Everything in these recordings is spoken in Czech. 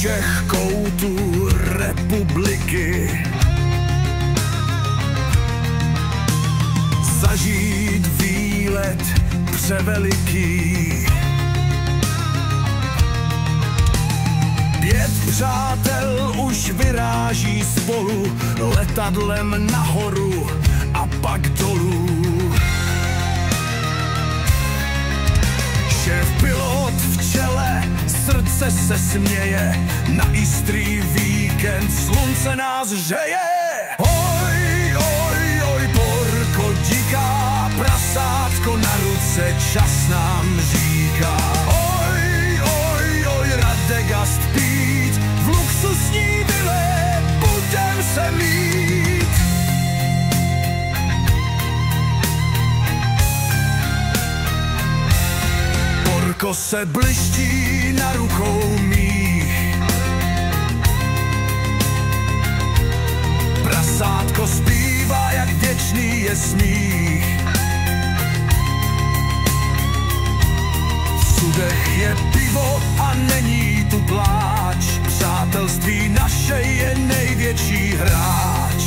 všech koutů republiky. Zažít výlet převeliký. 5 přátel už vyráží spolu letadlem nahoru a pak dolů. Šéf-pilot v čele, srdce se směje, na Easterý víkend slunce nás hřeje. Oj, oj, oj, porko diká, prasátko na ruce, čas nám říká. Oj, oj, oj, Radegast pít, v luxusní vile budem se mít. Porko se bliští na rukou mých, prasátko zpívá, jak věčný je smích. V sudech je pivo a není tu pláč, přátelství naše je největší hráč.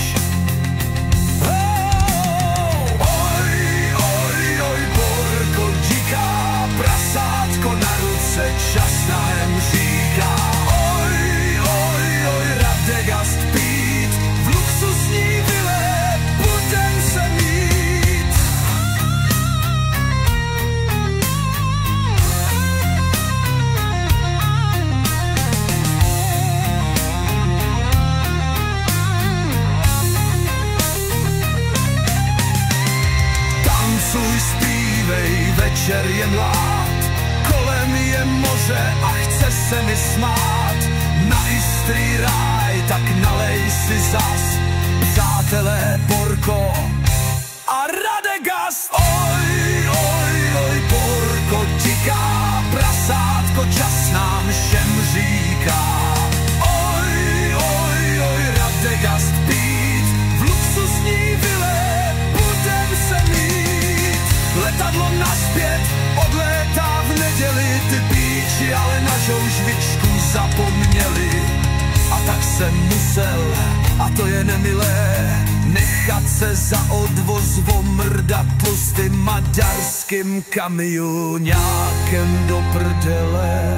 Oj, oj, oj, porko diká, prasátko na ruce, čas nám říká. Oj, oj, oj, Radegast pít, v luxusní vile budem se mít. Tancuj, zpívej, večer je mlád, kolem je moře a chce se mi smát. Na Easterý ráj, tak nalej si zas, přátelé, porko a Radegast. Oj, oj, oj, porko diká, prasátko, čas nám všem říká. Oj, oj, oj, Radegast pít, v luxusní vile budem se mít. Letadlo naspět odlétá v neděli, ty píči ale na žoužvičku zapomněli. A tak jsem musel, a to je nemilé, nechat se za odvoz omrdat tlustým maďarským kamioňákem do prdele.